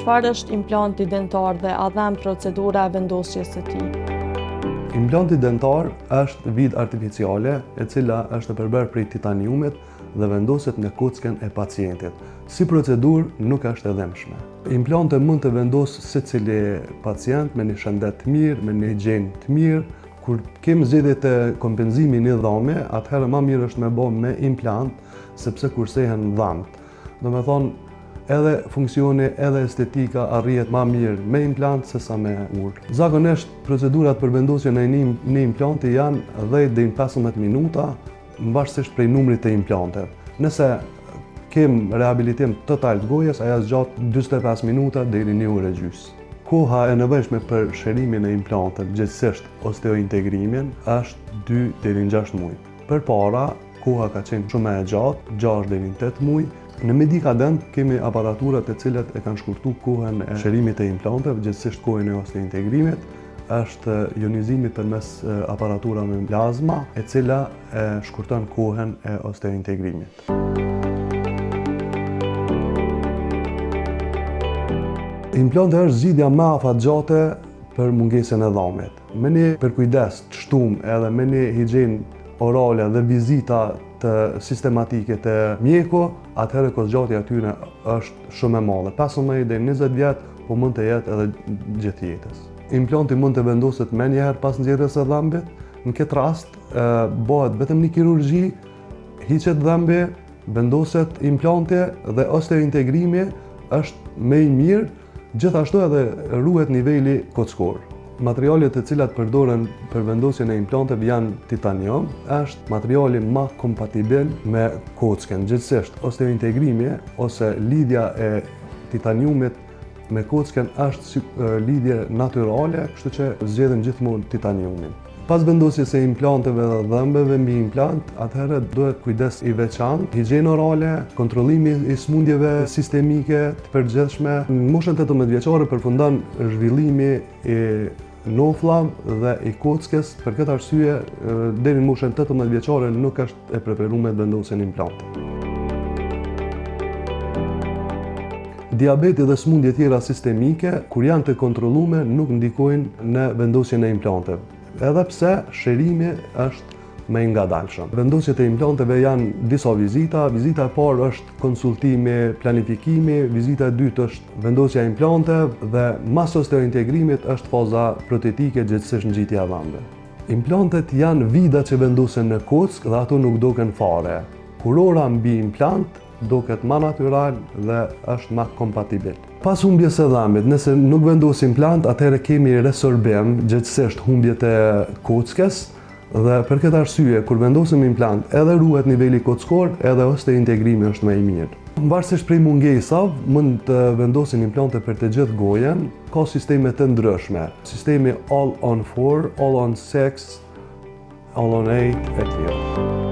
çfarë është implanti dentar dhe a dhem procedura e vendosjes së tij? Implanti dentar është vid artificiale e cila është e përbërë prej titaniumit dhe vendoset në kockën e pacientit. Si procedurë nuk është e dhëmshme. Implante mund të vendosë secili pacient me një shëndet të mirë, me një higienë të mirë. Kur kemi zgjedhje të kompenzimi një dhame, atëherë më mirë është me bë me implant, sepse kursehen dhamt. Do me thonë, edhe funksioni, edhe estetika arrihet më mirë me implant se sa me ur. Zakonisht, procedurat për vendosjen e një implanti janë 10 deri në 15 minuta, varësisht prej numrit të implanteve. Nëse kem rehabilitim total të gojës, ajo zgjat 45 minuta deri në 1 orë e gjysmë. Koha e nevojshme për shërimin e implanteve, gjithsesi osteointegrimin, është 2 deri në 6 muaj. Përpara, koha ka qenë shumë e gjatë, 6 deri në 8 muaj. Në Medicadent kemi aparaturat e cilat e kanë shkurtuar kohën e shërimit të implanteve, gjithsesi kohën e osteointegrimit, është ionizimi përmes aparaturave me plazma, e cila e shkurton kohën e osteointegrimit. Implanti është zgjidhja më afatgjate për mungesën e dhamit. Me një përkujdes të shtumë edhe me një higienë orale dhe vizita të sistematike të mjeku, atëherë kozgjatja atyre është shumë e madhe. 15 deri në 20 vjet, po mund të jetë edhe gjithë jetës. Implanti mund të vendoset më njëherë pas nxjerrjes së dhambit. Në këtë rast bëhet vetëm një kirurgji, hiqet dhambi, vendoset implanti dhe osteointegrimi është më i mirë. Gjithashtu edhe ruhet niveli kockor. Materialet të cilat përdoren për vendosjen e implanteve janë titanium, është materiali më kompatibil me kockën. Gjithsesi, osteointegrimi ose lidhja e titaniumit me kockën është lidhje natyrale, kështu që zgjedhim gjithmonë titaniumin. Pas vendosjes së implanteve dhe dhëmbëve mbi implant, atëherë duhet kujdes i veçantë, higienë orale, kontrollimi i smundjeve sistemike të përgjithshme. Në moshën 18 vjeçare përfundon zhvillimi i nofllave dhe i kockës. Për këtë arsye, deri në moshën 18 vjeçare nuk është e preferuar vendosja e implantit. Diabeti dhe smundje tjera sistemike, kur janë të kontrolluara, nuk ndikojnë në vendosjen e implanteve. Edhe pse shërimi është më i ngadalshëm. Vendosjet e implanteve janë disa vizita. Vizita e parë është konsultimi, planifikimi, vizita e dytë është vendosja e implanteve dhe mas osteointegrimit është faza protetike, gjithsesi ngjitja e dhambeve. Implantet janë vida që vendosen në kockë dhe ato nuk doken fare. Kurora mbi implant doket më natyral dhe është më kompatibil. Pas humbjes së dhambit, nëse nuk vendos implant, atëherë kemi resorbim, gjithsesi humbjet e kockës dhe për këtë arsye kur vendosim implant, edhe ruhet niveli kockor, edhe osteointegrimi është më i mirë. Varësisht prej mungesave, mund të vendosin implante për të gjithë gojen, ka sisteme të ndryshme. Sistemi All on 4, All on 6, All on 8 e tjerë.